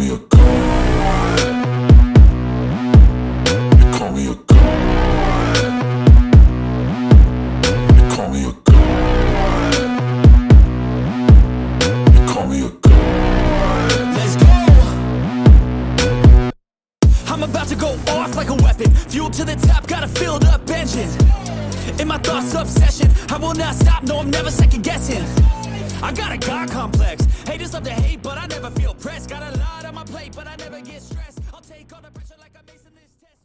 me a god. You call me a god. You call me a god. You call me a god. Let's go. I'm about to go off like a weapon. Fuel to the top, got a filled up engine. In my thoughts, obsession. I will not stop, no, I'm never second guessing. I got a God complex. Haters love to hate, but I never feel pressed. Got a lot on my plate, but I never get stressed. I'll take all the pressure like I'm acing this test.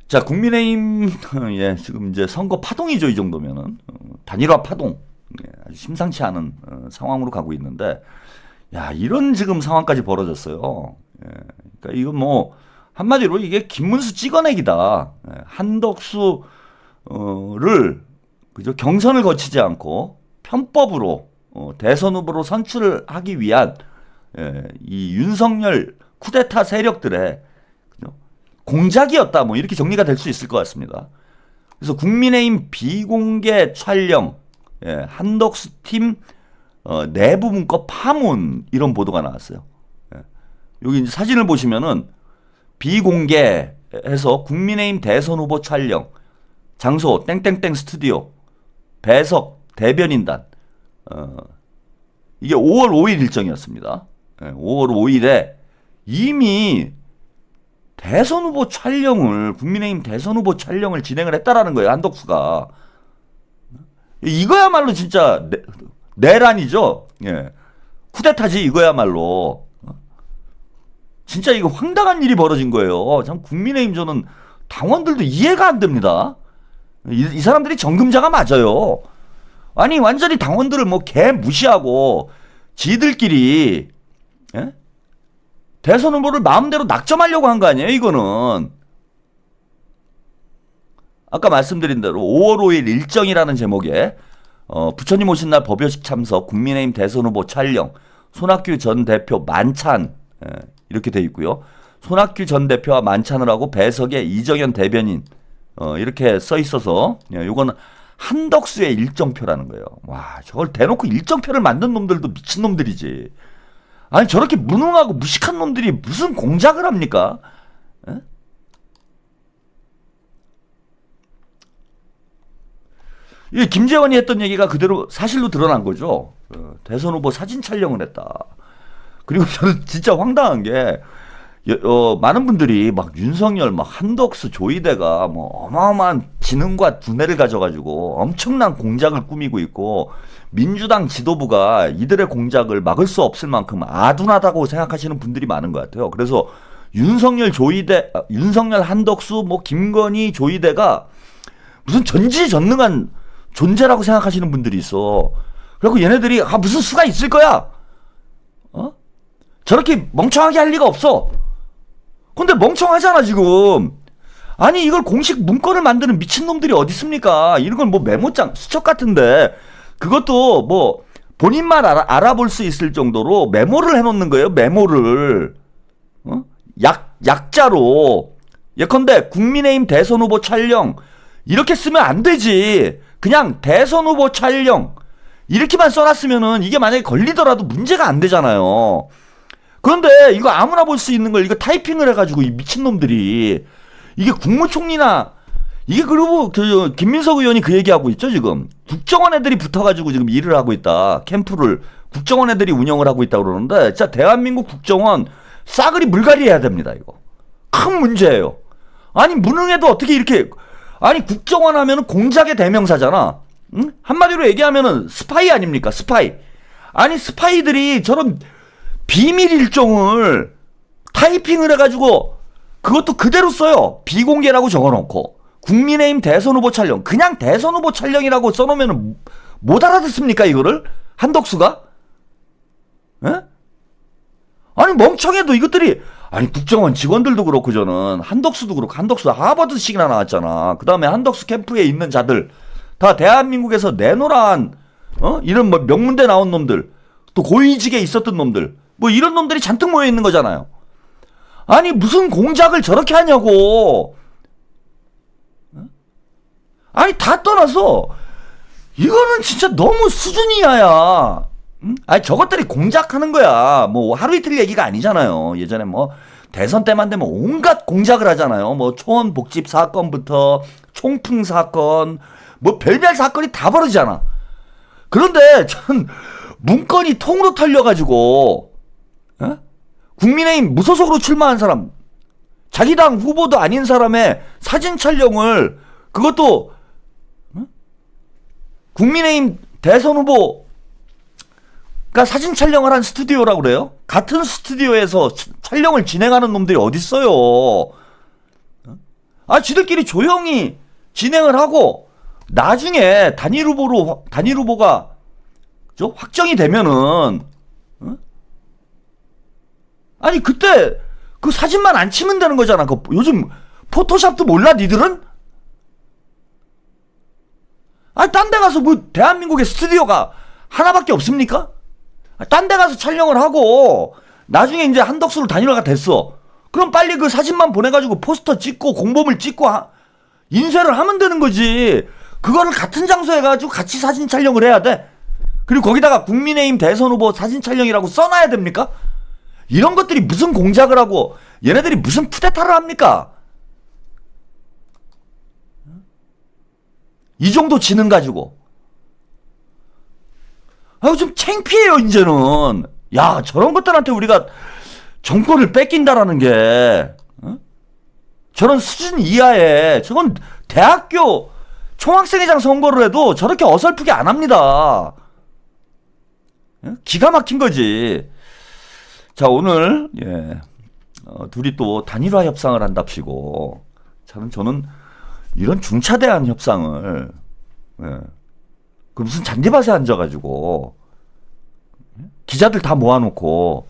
자, 국민의힘 예, 지금 이제 선거 파동이죠. 이 정도면은 단일화 파동, 예, 아주 심상치 않은 상황으로 가고 있는데, 야, 이런 지금 상황까지 벌어졌어요. 예, 그러니까 이건 뭐 한마디로 이게 김문수 찍어내기다. 예, 한덕수를 그저 경선을 거치지 않고 편법으로 대선 후보로 선출하기 위한 이 윤석열 쿠데타 세력들의 공작이었다, 뭐 이렇게 정리가 될 수 있을 것 같습니다. 그래서 국민의힘 비공개 촬영, 한덕수 팀 내부 문건 파문, 이런 보도가 나왔어요. 여기 이제 사진을 보시면은 비공개해서 국민의힘 대선 후보 촬영, 장소 땡땡땡 스튜디오, 배석 대변인단, 이게 5월 5일 일정이었습니다. 5월 5일에 이미 대선 후보 촬영을, 국민의힘 대선 후보 촬영을 진행을 했다라는 거예요, 한덕수가. 이거야말로 진짜 내란이죠. 예. 쿠데타지, 이거야말로. 진짜 이거 황당한 일이 벌어진 거예요. 참 국민의힘 저는 당원들도 이해가 안 됩니다. 이 사람들이 정금자가 맞아요. 아니 완전히 당원들을 뭐 개 무시하고 지들끼리, 예? 대선 후보를 마음대로 낙점하려고 한 거 아니에요, 이거는. 아까 말씀드린 대로 5월 5일 일정이라는 제목에 부처님 오신 날 법요식 참석, 국민의힘 대선 후보 촬영, 손학규 전 대표 만찬, 이렇게 돼 있고요. 손학규 전 대표와 만찬을 하고 배석에 이정현 대변인, 이렇게 써 있어서, 요거는 한덕수의 일정표라는 거예요. 와, 저걸 대놓고 일정표를 만든 놈들도 미친 놈들이지. 아니 저렇게 무능하고 무식한 놈들이 무슨 공작을 합니까? 에? 이 김재원이 했던 얘기가 그대로 사실로 드러난 거죠. 대선 후보 사진 촬영을 했다. 그리고 저는 진짜 황당한 게 많은 분들이 막 윤석열, 막 한덕수, 조이대가 뭐 어마어마한 지능과 두뇌를 가져가지고 엄청난 공작을 꾸미고 있고, 민주당 지도부가 이들의 공작을 막을 수 없을 만큼 아둔하다고 생각하시는 분들이 많은 것 같아요. 그래서 윤석열, 조이대, 윤석열, 한덕수, 뭐 김건희, 조이대가 무슨 전지전능한 존재라고 생각하시는 분들이 있어. 그리고 얘네들이 무슨 수가 있을 거야. 저렇게 멍청하게 할 리가 없어. 근데 멍청하잖아 지금. 아니 이걸 공식 문건을 만드는 미친놈들이 어디 있습니까? 이런 건 뭐 메모장 수첩 같은데 그것도 뭐 본인만 알아볼 수 있을 정도로 메모를 해놓는 거예요. 메모를 약자로. 예컨대 국민의힘 대선 후보 촬영 이렇게 쓰면 안 되지. 그냥 대선 후보 촬영 이렇게만 써놨으면은 이게 만약에 걸리더라도 문제가 안 되잖아요. 그런데 이거 아무나 볼 수 있는 걸 이거 타이핑을 해가지고 이 미친놈들이, 이게 국무총리나, 이게 그리고 김민석 의원이 그 얘기하고 있죠 지금. 국정원 애들이 붙어가지고 지금 일을 하고 있다. 캠프를 국정원 애들이 운영을 하고 있다고 그러는데, 진짜 대한민국 국정원 싸그리 물갈이 해야 됩니다. 이거 큰 문제예요. 아니 무능해도 어떻게 이렇게, 아니 국정원 하면은 공작의 대명사잖아. 응? 한마디로 얘기하면은 스파이 아닙니까? 스파이. 아니 스파이들이 저런 비밀 일정을 타이핑을 해가지고 그것도 그대로 써요. 비공개라고 적어놓고 국민의힘 대선 후보 촬영, 그냥 대선 후보 촬영이라고 써놓으면 못 알아듣습니까 이거를? 한덕수가? 에? 아니 멍청해도 이것들이, 아니 국정원 직원들도 그렇고, 저는 한덕수도 그렇고, 한덕수 하버드식이나 나왔잖아. 그 다음에 한덕수 캠프에 있는 자들 다 대한민국에서 내노란 이런 뭐 명문대 나온 놈들, 또 고위직에 있었던 놈들, 뭐 이런 놈들이 잔뜩 모여 있는 거잖아요. 아니 무슨 공작을 저렇게 하냐고. 아니 다 떠나서 이거는 진짜 너무 수준이 야야. 아니 저것들이 공작하는 거야. 뭐 하루 이틀 얘기가 아니잖아요. 예전에 뭐 대선 때만 되면 온갖 공작을 하잖아요. 뭐 초원 복집 사건부터 총풍 사건, 뭐 별별 사건이 다 벌어지잖아. 그런데 전 문건이 통으로 털려가지고 국민의힘 무소속으로 출마한 사람, 자기 당 후보도 아닌 사람의 사진 촬영을, 그것도 국민의힘 대선 후보가 사진 촬영을 한 스튜디오라고 그래요? 같은 스튜디오에서 촬영을 진행하는 놈들이 어딨어요. 아, 지들끼리 조용히 진행을 하고 나중에 단일 후보가 확정이 되면은 아니 그때 그 사진만 안 치면 되는 거잖아. 그 요즘 포토샵도 몰라 니들은? 아니 딴 데 가서 뭐 대한민국의 스튜디오가 하나밖에 없습니까? 딴 데 가서 촬영을 하고 나중에 이제 한덕수로 단일화가 됐어. 그럼 빨리 그 사진만 보내가지고 포스터 찍고 공범을 찍고 인쇄를 하면 되는 거지. 그거를 같은 장소에 가지고 같이 사진 촬영을 해야 돼. 그리고 거기다가 국민의힘 대선 후보 사진 촬영이라고 써놔야 됩니까? 이런 것들이 무슨 공작을 하고 얘네들이 무슨 푸데타를 합니까? 이 정도 지능 가지고. 아유, 좀 창피해요, 이제는. 야, 저런 것들한테 우리가 정권을 뺏긴다라는 게, 저런 수준 이하에, 저건 대학교 총학생회장 선거를 해도 저렇게 어설프게 안 합니다. 기가 막힌 거지. 자, 오늘, 둘이 또 단일화 협상을 한답시고, 참, 저는 이런 중차대한 협상을, 그 무슨 잔디밭에 앉아가지고 기자들 다 모아놓고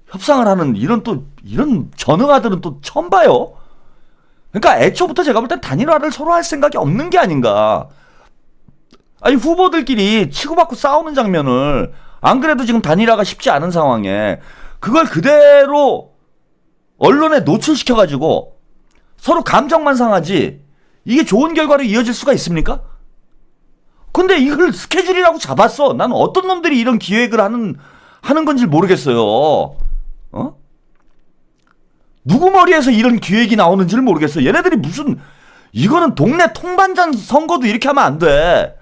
협상을 하는 이런 전응아들은 또 처음 봐요. 그러니까 애초부터 제가 볼 땐 단일화를 서로 할 생각이 없는 게 아닌가. 아니 후보들끼리 치고받고 싸우는 장면을, 안 그래도 지금 단일화가 쉽지 않은 상황에 그걸 그대로 언론에 노출시켜가지고 서로 감정만 상하지 이게 좋은 결과로 이어질 수가 있습니까? 근데 이걸 스케줄이라고 잡았어. 나는 어떤 놈들이 이런 기획을 하는 건지 모르겠어요. 누구 머리에서 이런 기획이 나오는지를 모르겠어. 얘네들이 무슨, 이거는 동네 통반장 선거도 이렇게 하면 안 돼.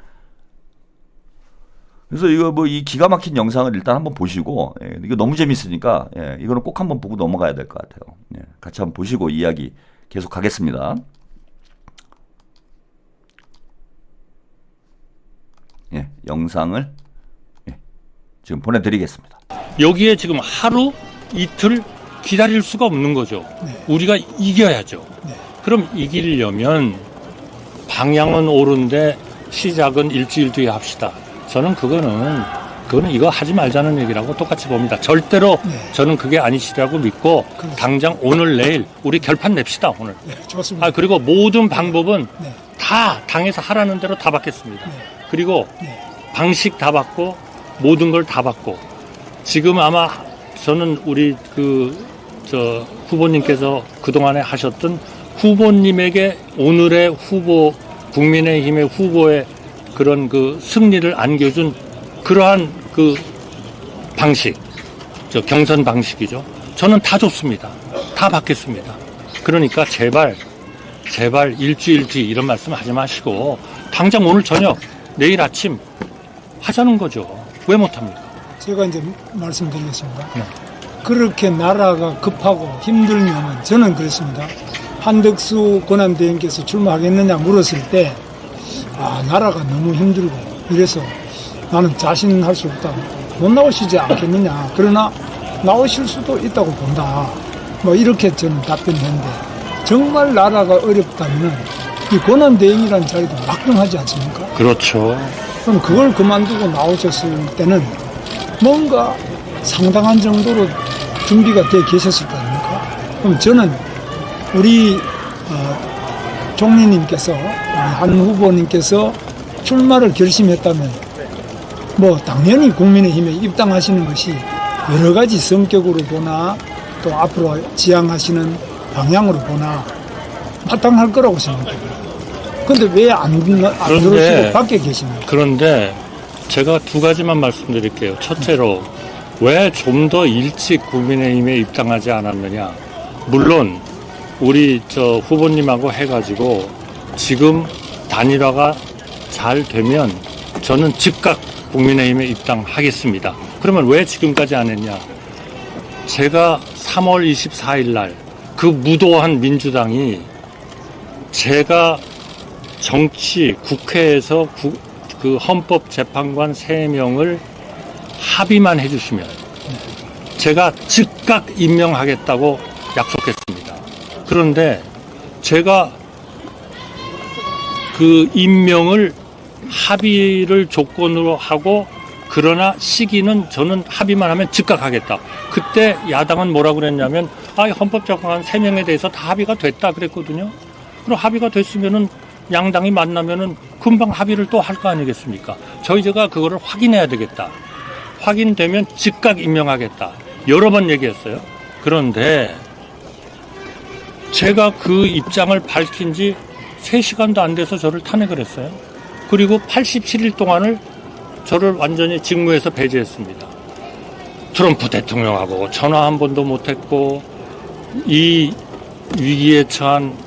그래서 이거 뭐 이 기가 막힌 영상을 일단 한번 보시고, 이거 너무 재밌으니까, 이거는 꼭 한번 보고 넘어가야 될 것 같아요. 같이 한번 보시고 이야기 계속 가겠습니다. 영상을 지금 보내드리겠습니다. 여기에 지금 하루 이틀 기다릴 수가 없는 거죠. 우리가 이겨야죠. 그럼 이기려면 방향은 옳은데 시작은 일주일 뒤에 합시다. 저는 그거는 이거 하지 말자는 얘기라고 똑같이 봅니다. 절대로 저는 그게 아니시라고 믿고 당장 오늘 내일 우리 결판 냅시다. 오늘. 좋습니다. 그리고 모든 방법은 다 당에서 하라는 대로 다 받겠습니다. 그리고 방식 다 받고 모든 걸 다 받고, 지금 아마 저는 우리 후보님께서 그동안에 하셨던 후보님에게 오늘의 후보, 국민의힘의 후보의 그런 그 승리를 안겨준 그러한 그 방식, 경선 방식이죠. 저는 다 좋습니다. 다 받겠습니다. 그러니까 제발 일주일 뒤 이런 말씀 하지 마시고 당장 오늘 저녁, 내일 아침 하자는 거죠. 왜 못합니까? 제가 이제 말씀드리겠습니다. 그렇게 나라가 급하고 힘들면 저는 그렇습니다. 한덕수 권한대행께서 출마하겠느냐 물었을 때 나라가 너무 힘들고 이래서 나는 자신할 수 없다. 못 나오시지 않겠느냐. 그러나 나오실 수도 있다고 본다. 뭐 이렇게 저는 답변했는데, 정말 나라가 어렵다면 이 권한대행이라는 자리도 막강하지 않습니까? 그렇죠. 그럼 그걸 그만두고 나오셨을 때는 뭔가 상당한 정도로 준비가 돼 계셨을 거 아닙니까? 그럼 저는 우리 총리님께서, 한 후보님께서 출마를 결심했다면 뭐 당연히 국민의힘에 입당하시는 것이 여러 가지 성격으로 보나 또 앞으로 지향하시는 방향으로 보나 마땅할 거라고 생각해요. 근데 왜 안 들어오시고 밖에 계십니까? 그런데 제가 두 가지만 말씀드릴게요. 첫째로 왜 좀 더 일찍 국민의힘에 입당하지 않았느냐. 물론 우리 저 후보님하고 해가지고 지금 단일화가 잘 되면 저는 즉각 국민의힘에 입당하겠습니다. 그러면 왜 지금까지 안 했냐. 제가 3월 24일 날 그 무도한 민주당이 제가 국회에서 그 헌법재판관 3명을 합의만 해주시면 제가 즉각 임명하겠다고 약속했습니다. 그런데 제가 그 임명을 합의를 조건으로 하고 그러나 시기는 저는 합의만 하면 즉각 하겠다. 그때 야당은 뭐라고 그랬냐면 헌법재판관 3명에 대해서 다 합의가 됐다 그랬거든요. 그럼 합의가 됐으면은 양당이 만나면은 금방 합의를 또 할 거 아니겠습니까? 제가 그거를 확인해야 되겠다. 확인되면 즉각 임명하겠다. 여러 번 얘기했어요. 그런데 제가 그 입장을 밝힌 지 3시간도 안 돼서 저를 탄핵을 했어요. 그리고 87일 동안을 저를 완전히 직무에서 배제했습니다. 트럼프 대통령하고 전화 한 번도 못했고 이 위기에 처한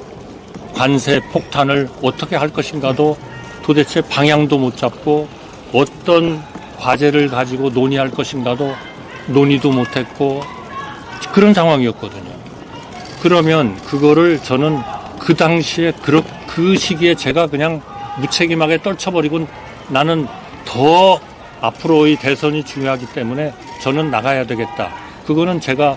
관세 폭탄을 어떻게 할 것인가도 도대체 방향도 못 잡고 어떤 과제를 가지고 논의할 것인가도 논의도 못했고 그런 상황이었거든요. 그러면 그거를 저는 그 당시에 그 시기에 제가 그냥 무책임하게 떨쳐버리고 나는 더 앞으로의 대선이 중요하기 때문에 저는 나가야 되겠다. 그거는 제가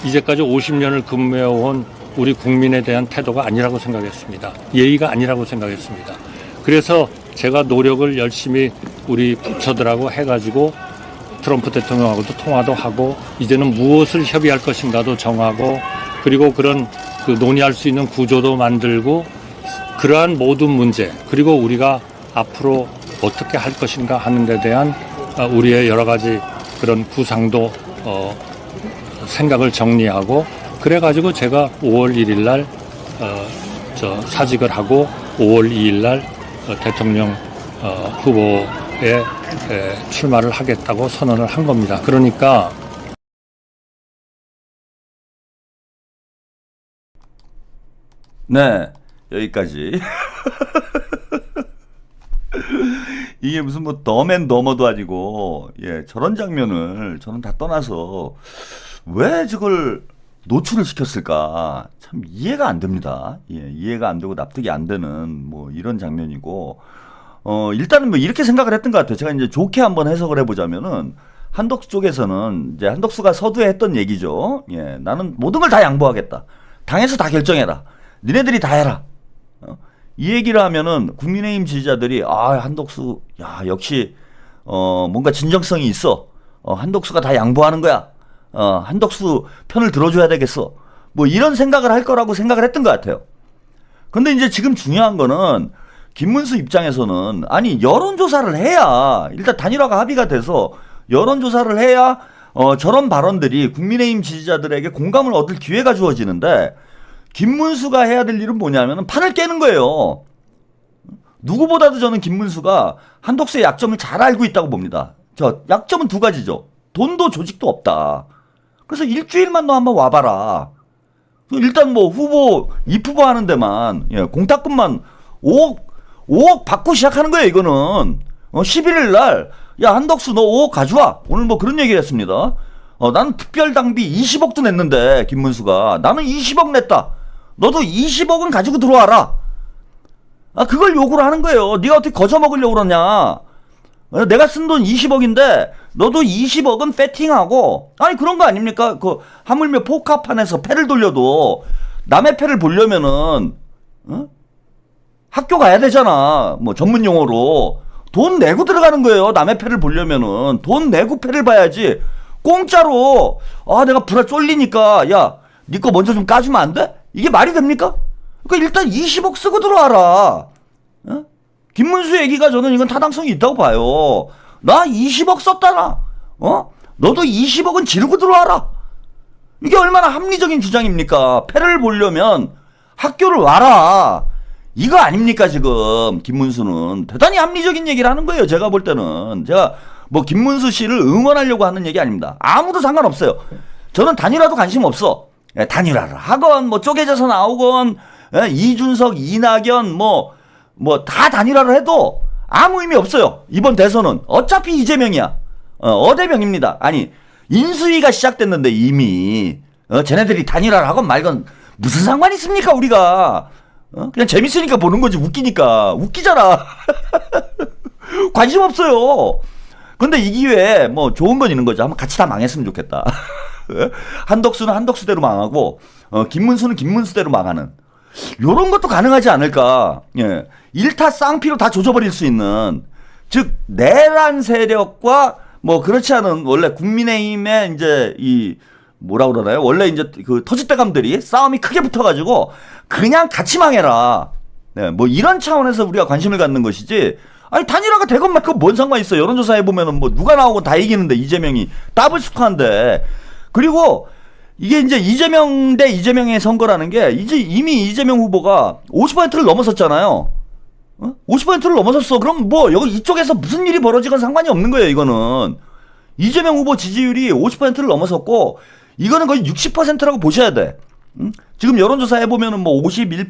이제까지 50년을 근무해온 우리 국민에 대한 태도가 아니라고 생각했습니다. 예의가 아니라고 생각했습니다. 그래서 제가 노력을 열심히 우리 부처들하고 해가지고 트럼프 대통령하고도 통화도 하고 이제는 무엇을 협의할 것인가도 정하고 그리고 그런 그 논의할 수 있는 구조도 만들고 그러한 모든 문제 그리고 우리가 앞으로 어떻게 할 것인가 하는 데 대한 우리의 여러 가지 그런 구상도 생각을 정리하고 그래가지고 제가 5월 1일 날 사직을 하고 5월 2일 날 대통령 후보에 출마를 하겠다고 선언을 한 겁니다. 그러니까 네, 여기까지. 이게 무슨 뭐 덤앤더머도 아니고 저런 장면을 저는 다 떠나서 왜 저걸 노출을 시켰을까 참 이해가 안 됩니다. 이해가 안 되고 납득이 안 되는 뭐 이런 장면이고 일단은 뭐 이렇게 생각을 했던 것 같아요. 제가 이제 좋게 한번 해석을 해보자면은 한덕수 쪽에서는 이제 한덕수가 서두에 했던 얘기죠. 나는 모든 걸 다 양보하겠다. 당에서 다 결정해라. 니네들이 다 해라. 이 얘기를 하면은 국민의힘 지지자들이 한덕수 역시 뭔가 진정성이 있어. 한덕수가 다 양보하는 거야. 한덕수 편을 들어줘야 되겠어. 뭐 이런 생각을 할 거라고 생각을 했던 것 같아요. 근데 이제 지금 중요한 거는 김문수 입장에서는 아니 여론조사를 해야 일단 단일화가 합의가 돼서 여론조사를 해야 저런 발언들이 국민의힘 지지자들에게 공감을 얻을 기회가 주어지는데 김문수가 해야 될 일은 뭐냐면 판을 깨는 거예요. 누구보다도 저는 김문수가 한덕수의 약점을 잘 알고 있다고 봅니다. 저 약점은 두 가지죠. 돈도 조직도 없다. 그래서 일주일만 너 한번 와봐라. 일단 뭐 후보 입후보 하는 데만 공탁금만 5억 받고 시작하는 거예요. 이거는 11일 날 야 한덕수 너 5억 가져와. 오늘 뭐 그런 얘기를 했습니다. 나는 특별당비 20억도 냈는데 김문수가 나는 20억 냈다. 너도 20억은 가지고 들어와라. 그걸 요구를 하는 거예요. 네가 어떻게 거저 먹으려고 그러냐. 내가 쓴 돈 20억인데 너도 20억은 배팅하고 아니 그런 거 아닙니까? 그 하물며 포카판에서 패를 돌려도 남의 패를 보려면은 학교 가야 되잖아. 뭐 전문 용어로 돈 내고 들어가는 거예요. 남의 패를 보려면은 돈 내고 패를 봐야지. 공짜로 내가 불화 쫄리니까 야 니 거 먼저 좀 까주면 안 돼? 이게 말이 됩니까? 그러니까 일단 20억 쓰고 들어와라. 김문수 얘기가 저는 이건 타당성이 있다고 봐요. 나 20억 썼다나. 너도 20억은 지르고 들어와라. 이게 얼마나 합리적인 주장입니까? 패를 보려면 학교를 와라. 이거 아닙니까 지금 김문수는 대단히 합리적인 얘기를 하는 거예요. 제가 볼 때는 제가 뭐 김문수 씨를 응원하려고 하는 얘기 아닙니다. 아무도 상관없어요. 저는 단일화도 관심 없어. 예, 단일화를 하건 뭐 쪼개져서 나오건 예, 이준석, 이낙연 뭐 다 단일화를 해도 아무 의미 없어요. 이번 대선은 어차피 이재명이야. 어대명입니다. 아니 인수위가 시작됐는데 이미 쟤네들이 단일화를 하건 말건 무슨 상관이 있습니까 우리가. 그냥 재밌으니까 보는 거지. 웃기니까. 웃기잖아. 관심 없어요. 근데 이 기회에 뭐 좋은 건 있는 거죠. 한번 같이 다 망했으면 좋겠다. 한덕수는 한덕수대로 망하고 김문수는 김문수대로 망하는 요런 것도 가능하지 않을까. 예. 일타 쌍피로 다 조져버릴 수 있는, 즉 내란 세력과 뭐 그렇지 않은 원래 국민의힘의 이제 이 뭐라 그러나요? 원래 이제 그 터줏대감들이 싸움이 크게 붙어가지고 그냥 같이 망해라. 네, 뭐 이런 차원에서 우리가 관심을 갖는 것이지. 아니 단일화가 되건 말건 뭔 상관 있어? 여론조사 해보면은 뭐 누가 나오건 다 이기는데 이재명이 더블 스코어인데. 그리고 이게 이제 이재명 대 이재명의 선거라는 게 이제 이미 이재명 후보가 50%를 넘어섰잖아요. 50%를 넘어섰어. 그럼 뭐 여기 이쪽에서 무슨 일이 벌어지건 상관이 없는 거예요. 이거는 이재명 후보 지지율이 50%를 넘어섰고 이거는 거의 60%라고 보셔야 돼. 지금 여론조사 해보면은 뭐 51%,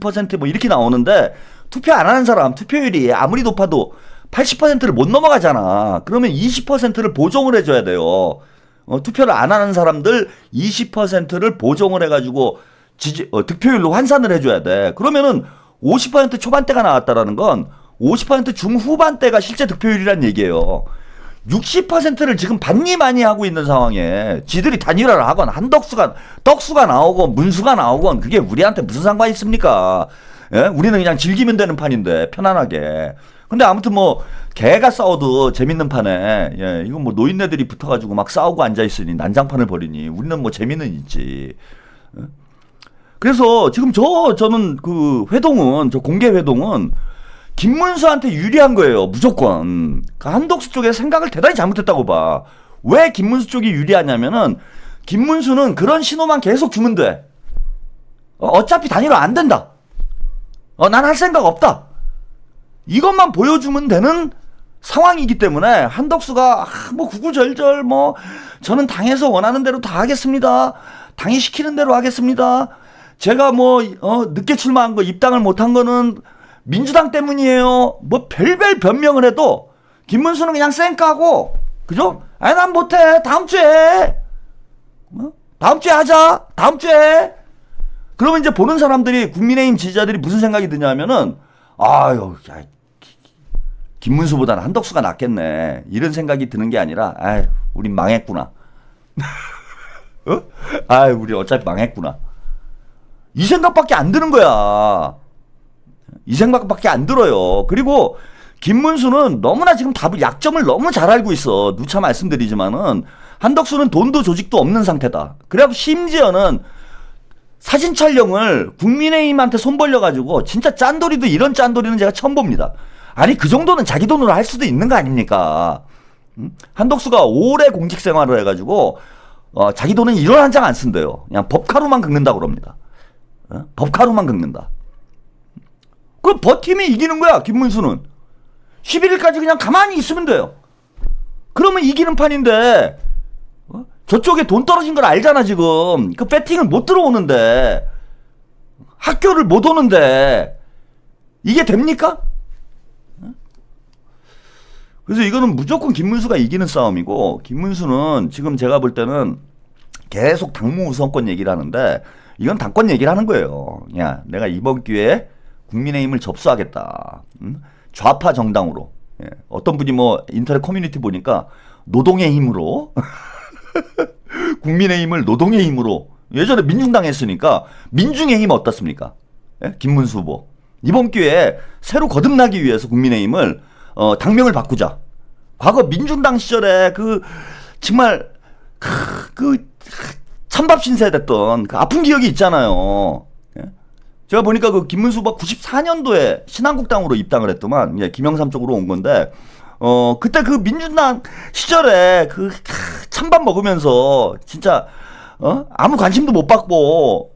2% 뭐 이렇게 나오는데 투표 안 하는 사람 투표율이 아무리 높아도 80%를 못 넘어가잖아. 그러면 20%를 보정을 해줘야 돼요. 투표를 안 하는 사람들 20%를 보정을 해가지고 득표율로 환산을 해줘야 돼. 그러면은 50% 초반대가 나왔다라는 건 50% 중후반대가 실제 득표율이란 얘기예요. 60%를 지금 반니많이 하고 있는 상황에 지들이 단일화를 하건 떡수가 나오건 문수가 나오건 그게 우리한테 무슨 상관이 있습니까? 예? 우리는 그냥 즐기면 되는 판인데 편안하게. 근데 아무튼 뭐 개가 싸워도 재밌는 판에 예, 이건 뭐 노인네들이 붙어가지고 막 싸우고 앉아있으니 난장판을 벌이니 우리는 뭐 재미는 있지. 예? 그래서 지금 저는 그 회동은, 저 공개 회동은 김문수한테 유리한 거예요. 무조건. 한덕수 쪽에 생각을 대단히 잘못했다고 봐. 왜 김문수 쪽이 유리하냐면은 김문수는 그런 신호만 계속 주면 돼. 어차피 단일화 안 된다. 난 할 생각 없다. 이것만 보여주면 되는 상황이기 때문에 한덕수가 뭐 구구절절 뭐 저는 당에서 원하는 대로 다 하겠습니다. 당이 시키는 대로 하겠습니다. 제가 뭐 늦게 출마한 거 입당을 못한 거는 민주당 때문이에요. 뭐 별별 변명을 해도 김문수는 그냥 쌩까고 그죠? 아니 난 못해. 다음 주에 다음 주에 하자. 다음 주에. 그러면 이제 보는 사람들이 국민의힘 지지자들이 무슨 생각이 드냐면은 아유 야, 김문수보다는 한덕수가 낫겠네. 이런 생각이 드는 게 아니라 아유 우린 망했구나. 아유 우리 어차피 망했구나. 이 생각밖에 안 드는 거야. 이 생각밖에 안 들어요. 그리고 김문수는 너무나 지금 약점을 너무 잘 알고 있어. 누차 말씀드리지만은 한덕수는 돈도 조직도 없는 상태다. 그래갖고 심지어는 사진 촬영을 국민의힘한테 손 벌려가지고 진짜 짠돌이도 이런 짠돌이는 제가 처음 봅니다. 아니 그 정도는 자기 돈으로 할 수도 있는 거 아닙니까? 한덕수가 오래 공직 생활을 해가지고 자기 돈은 1원 한 장 안 쓴대요. 그냥 법카루만 긁는다고 그럽니다. 법카루만 긁는다. 그럼 버티면 이기는 거야. 김문수는 11일까지 그냥 가만히 있으면 돼요. 그러면 이기는 판인데 저쪽에 돈 떨어진 걸 알잖아. 지금 그 배팅을 못 들어오는데 학교를 못 오는데 이게 됩니까? 그래서 이거는 무조건 김문수가 이기는 싸움이고, 김문수는 지금 제가 볼 때는 계속 당무 우선권 얘기를 하는데 이건 당권 얘기를 하는 거예요. 야, 내가 이번 기회에 국민의힘을 접수하겠다. 좌파 정당으로. 예. 어떤 분이 뭐 인터넷 커뮤니티 보니까 노동의 힘으로 국민의힘을 노동의 힘으로, 예전에 민중당 했으니까 민중의 힘 어떻습니까? 예? 김문수 후보. 이번 기회에 새로 거듭나기 위해서 국민의힘을 당명을 바꾸자. 과거 민중당 시절에 정말 찬밥 신세 됐던 그 아픈 기억이 있잖아요. 예? 제가 보니까 그 김문수 후보가 94년도에 신한국당으로 입당을 했더만, 예, 김영삼 쪽으로 온 건데, 그때 그 민주당 시절에 찬밥 먹으면서 진짜, 아무 관심도 못 받고,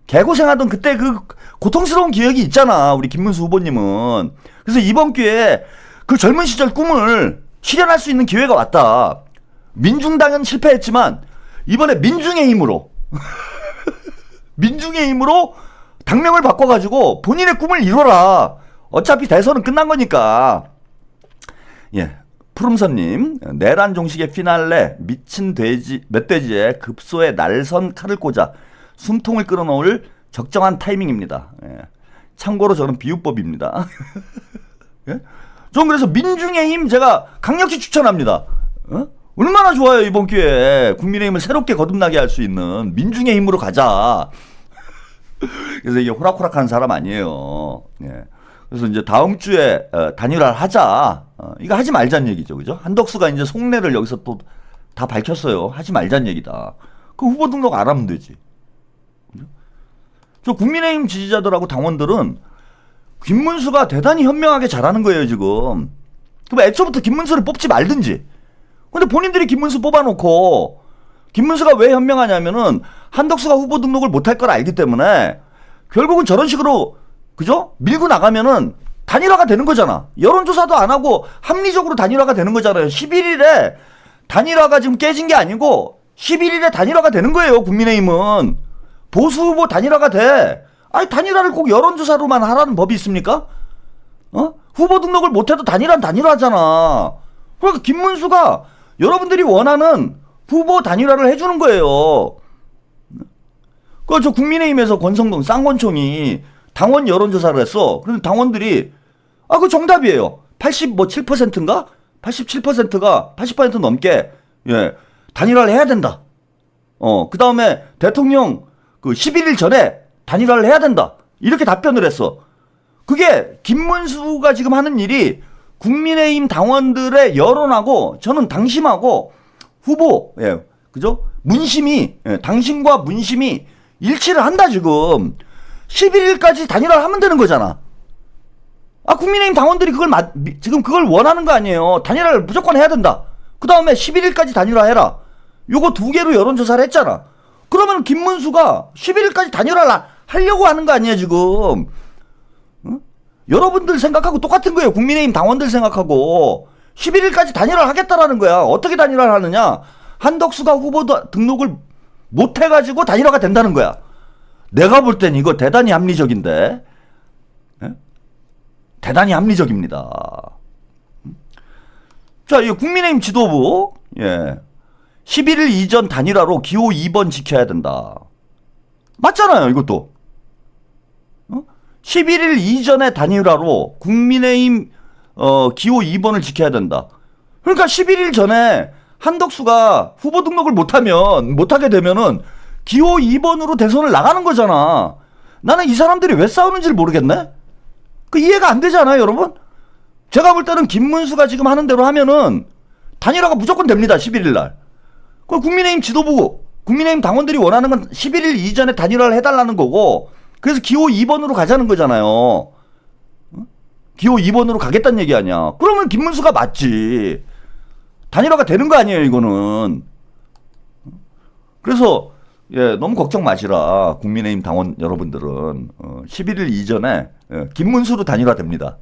개고생하던 그때 그 고통스러운 기억이 있잖아. 우리 김문수 후보님은. 그래서 이번 기회에 그 젊은 시절 꿈을 실현할 수 있는 기회가 왔다. 민중당은 실패했지만 이번에 민중의 힘으로 민중의 힘으로 당명을 바꿔가지고 본인의 꿈을 이뤄라. 어차피 대선은 끝난 거니까. 예, 푸름선님, 내란 종식의 피날레, 미친 돼지 멧돼지의 급소에 날선 칼을 꽂아 숨통을 끌어넣을 적정한 타이밍입니다. 예. 참고로 저는 비유법입니다. 예? 저는 그래서 민중의 힘 제가 강력히 추천합니다. 어? 얼마나 좋아요. 이번 기회에 국민의힘을 새롭게 거듭나게 할 수 있는 민중의 힘으로 가자. 그래서 이게 호락호락한 사람 아니에요. 예. 그래서 이제 다음 주에 단일화를 하자. 이거 하지 말자는 얘기죠. 그죠? 한덕수가 이제 속내를 여기서 또 다 밝혔어요. 하지 말자는 얘기다. 그 후보 등록 안 하면 되지. 그죠? 저 국민의힘 지지자들하고 당원들은 김문수가 대단히 현명하게 잘하는 거예요, 지금. 그럼 애초부터 김문수를 뽑지 말든지. 근데 본인들이 김문수 뽑아놓고, 김문수가 왜 현명하냐면은 한덕수가 후보 등록을 못할 걸 알기 때문에 결국은 저런 식으로, 그죠? 밀고 나가면은 단일화가 되는 거잖아. 여론조사도 안 하고 합리적으로 단일화가 되는 거잖아요. 11일에 단일화가 지금 깨진 게 아니고 11일에 단일화가 되는 거예요, 국민의힘은. 보수 후보 단일화가 돼. 아니, 단일화를 꼭 여론조사로만 하라는 법이 있습니까? 어? 후보 등록을 못해도 단일화는 단일화잖아. 그러니까 김문수가 여러분들이 원하는 후보 단일화를 해주는 거예요. 그 저 국민의힘에서 권성동 쌍권총이 당원 여론조사를 했어. 그래서 당원들이 그 정답이에요. 87%인가? 87%가 80% 넘게 단일화를 해야 된다. 그 다음에 대통령 그 11일 전에 단일화를 해야 된다. 이렇게 답변을 했어. 그게 김문수가 지금 하는 일이 국민의힘 당원들의 여론하고 저는 당심하고 후보, 그죠? 문심이, 당심과 문심이 일치를 한다, 지금. 11일까지 단일화를 하면 되는 거잖아. 국민의힘 당원들이 지금 그걸 원하는 거 아니에요. 단일화를 무조건 해야 된다. 그 다음에 11일까지 단일화 해라. 요거 두 개로 여론조사를 했잖아. 그러면 김문수가 11일까지 단일화를 하려고 하는 거 아니야, 지금. 응? 여러분들 생각하고 똑같은 거예요. 국민의힘 당원들 생각하고. 11일까지 단일화를 하겠다라는 거야. 어떻게 단일화를 하느냐? 한덕수가 후보 등록을 못 해가지고 단일화가 된다는 거야. 내가 볼 땐 이거 대단히 합리적인데. 예? 대단히 합리적입니다. 자, 이 국민의힘 지도부, 11일 이전 단일화로 기호 2번 지켜야 된다. 맞잖아요, 이것도. 11일 이전의 단일화로 국민의힘 기호 2번을 지켜야 된다. 그러니까 11일 전에 한덕수가 후보 등록을 못하게 되면은 기호 2번으로 대선을 나가는 거잖아. 나는 이 사람들이 왜 싸우는지를 모르겠네? 그 이해가 안 되잖아요, 여러분? 제가 볼 때는 김문수가 지금 하는 대로 하면은 단일화가 무조건 됩니다, 11일 날. 그 국민의힘 지도부, 국민의힘 당원들이 원하는 건 11일 이전에 단일화를 해달라는 거고, 그래서 기호 2번으로 가자는 거잖아요. 기호 2번으로 가겠다는 얘기 아니야. 그러면 김문수가 맞지. 단일화가 되는 거 아니에요, 이거는. 그래서 너무 걱정 마시라. 국민의힘 당원 여러분들은 11일 이전에 김문수로 단일화 됩니다.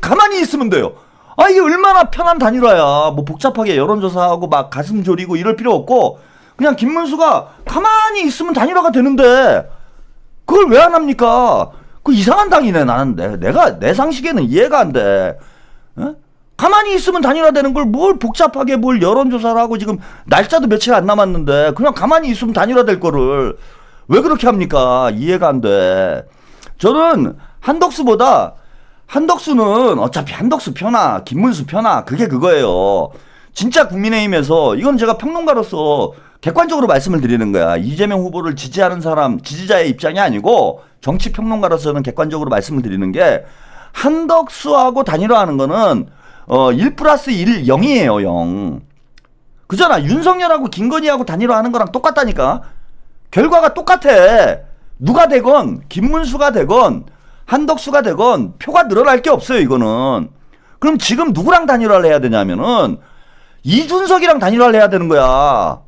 가만히 있으면 돼요. 이게 얼마나 편한 단일화야. 뭐 복잡하게 여론조사하고 막 가슴 졸이고 이럴 필요 없고 그냥 김문수가 가만히 있으면 단일화가 되는데 그걸 왜 안 합니까? 그 이상한 당이네. 나는 내 상식에는 이해가 안 돼. 가만히 있으면 단일화되는 걸 뭘 복잡하게 뭘 여론조사를 하고 지금 날짜도 며칠 안 남았는데 그냥 가만히 있으면 단일화될 거를 왜 그렇게 합니까? 이해가 안 돼. 저는 한덕수는 어차피 한덕수 편하, 김문수 편하, 그게 그거예요. 진짜 국민의힘에서 이건 제가 평론가로서 객관적으로 말씀을 드리는 거야. 이재명 후보를 지지하는 사람, 지지자의 입장이 아니고 정치 평론가로서는 객관적으로 말씀을 드리는 게 한덕수하고 단일화하는 거는 1+1 0이에요, 0. 그잖아. 윤석열하고 김건희하고 단일화하는 거랑 똑같다니까. 결과가 똑같아. 누가 되건 김문수가 되건 한덕수가 되건 표가 늘어날 게 없어요, 이거는. 그럼 지금 누구랑 단일화를 해야 되냐면은 이준석이랑 단일화를 해야 되는 거야.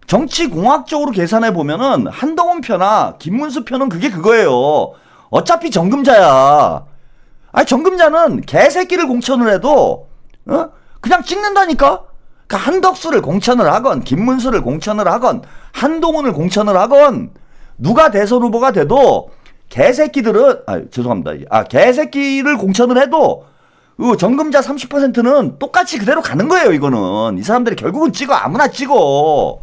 정치공학적으로 계산해 보면은 한동훈 표나 김문수 표는 그게 그거예요. 어차피 정금자야. 아니 정금자는 개새끼를 공천을 해도 그냥 찍는다니까. 그러니까 한덕수를 공천을 하건 김문수를 공천을 하건 한동훈을 공천을 하건 누가 대선 후보가 돼도 개새끼들은 죄송합니다. 개새끼를 공천을 해도 정금자 30%는 똑같이 그대로 가는 거예요. 이거는 이 사람들이 결국은 찍어. 아무나 찍어.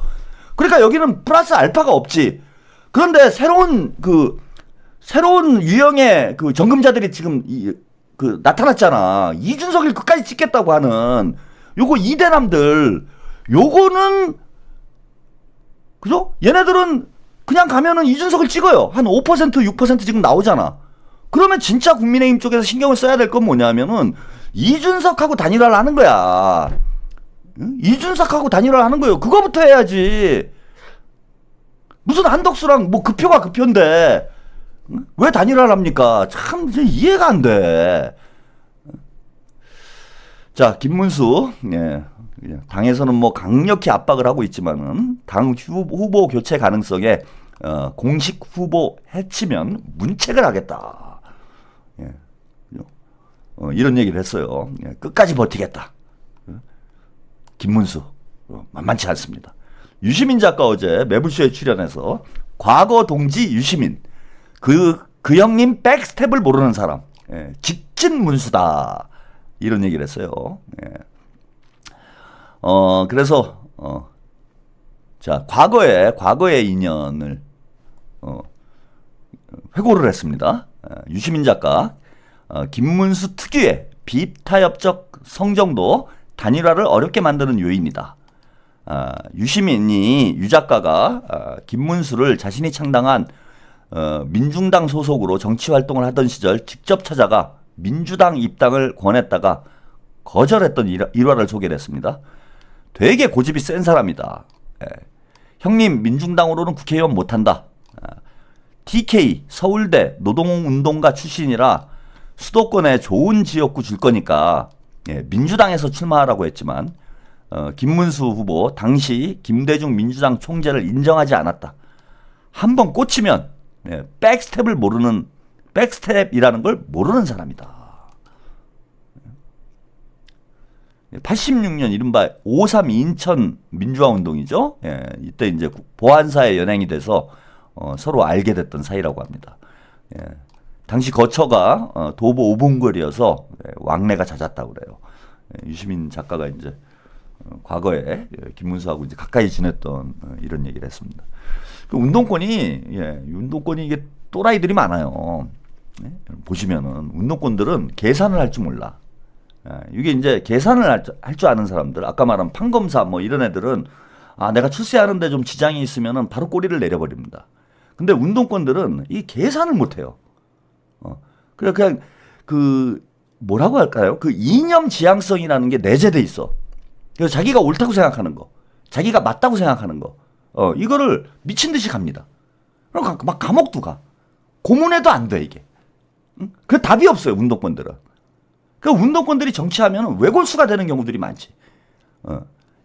그러니까 여기는 플러스 알파가 없지. 그런데 새로운 유형의 그 정금자들이 지금 나타났잖아. 이준석을 끝까지 찍겠다고 하는 요거 이대남들. 요거는 그죠? 얘네들은 그냥 가면은 이준석을 찍어요. 한 5% 6% 지금 나오잖아. 그러면 진짜 국민의힘 쪽에서 신경을 써야 될 건 뭐냐면은 이준석하고 단일화를 하는 거야. 이준석하고 단일화를 하는 거예요. 그거부터 해야지. 무슨 한덕수랑 뭐 그 표가 그 표인데 왜 단일화를 합니까? 참 이해가 안 돼. 자, 김문수. 예. 당에서는 뭐 강력히 압박을 하고 있지만은 당 후보 교체 가능성에 공식 후보 해치면 문책을 하겠다. 예. 이런 얘기를 했어요. 예. 끝까지 버티겠다. 김문수 만만치 않습니다. 유시민 작가 어제 매불쇼에 출연해서 과거 동지 유시민 그 형님 백스텝을 모르는 사람 직진 문수다 이런 얘기를 했어요. 예. 그래서 자 과거의 인연을 회고를 했습니다. 유시민 작가 김문수 특유의 비타협적 성정도 단일화를 어렵게 만드는 요인이다. 유시민이 유 작가가 김문수를 자신이 창당한 민중당 소속으로 정치 활동을 하던 시절 직접 찾아가 민주당 입당을 권했다가 거절했던 일화를 소개를 했습니다. 되게 고집이 센 사람이다. 형님 민중당으로는 국회의원 못한다. TK 서울대 노동운동가 출신이라 수도권에 좋은 지역구 줄 거니까 민주당에서 출마하라고 했지만 김문수 후보 당시 김대중 민주당 총재를 인정하지 않았다. 한번 꽂히면 백스텝이라는 걸 모르는 사람이다. 86년 이른바 5.3 인천 민주화 운동이죠. 이때 이제 보안사에 연행이 돼서 서로 알게 됐던 사이라고 합니다. 당시 거처가 도보 5분 거리여서 왕래가 잦았다고 그래요. 유시민 작가가 이제 과거에 김문수하고 이제 가까이 지냈던 이런 얘기를 했습니다. 그 운동권이 이게 또라이들이 많아요. 보시면은 운동권들은 계산을 할 줄 몰라. 이게 이제 계산을 할 줄 아는 사람들, 아까 말한 판검사 뭐 이런 애들은 내가 출세하는데 좀 지장이 있으면은 바로 꼬리를 내려버립니다. 근데 운동권들은 이 계산을 못해요. 그냥 뭐라고 할까요? 그 이념 지향성이라는 게 내재돼 있어. 그래서 자기가 옳다고 생각하는 거, 자기가 맞다고 생각하는 거, 이거를 미친 듯이 갑니다. 그럼 막 감옥도 가. 고문해도 안 돼 이게. 그 답이 없어요 운동권들은. 그 운동권들이 정치하면 외골수가 되는 경우들이 많지.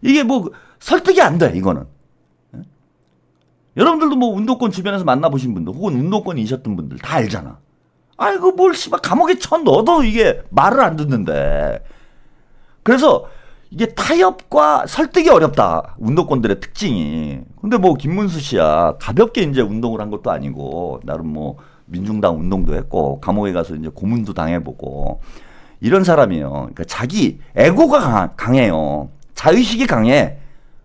이게 뭐 설득이 안 돼 이거는. 여러분들도 뭐 운동권 주변에서 만나보신 분들 혹은 운동권이셨던 분들 다 알잖아. 아이고 뭘 씨발 감옥에 쳐 넣어도 이게 말을 안 듣는데. 그래서 이게 타협과 설득이 어렵다. 운동권들의 특징이. 근데 뭐 김문수 씨야 가볍게 이제 운동을 한 것도 아니고 나름 뭐 민중당 운동도 했고 감옥에 가서 이제 고문도 당해보고 이런 사람이에요. 그러니까 자기 에고가 강해요. 자의식이 강해.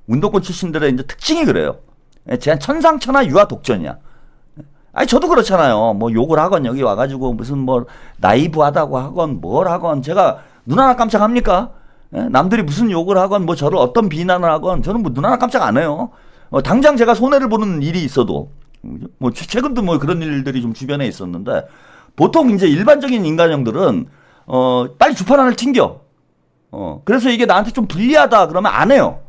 운동권 출신들의 이제 특징이 그래요. 제가 천상천하 유아 독전이야. 아니 저도 그렇잖아요. 뭐 욕을 하건 여기 와가지고 무슨 뭐 나이브하다고 하건 뭘 하건 제가 눈 하나 깜짝합니까? 남들이 무슨 욕을 하건 뭐 저를 어떤 비난을 하건 저는 뭐 눈 하나 깜짝 안 해요. 당장 제가 손해를 보는 일이 있어도 뭐 최근도 뭐 그런 일들이 좀 주변에 있었는데 보통 이제 일반적인 인간형들은 빨리 주판안을 튕겨. 그래서 이게 나한테 좀 불리하다 그러면 안 해요.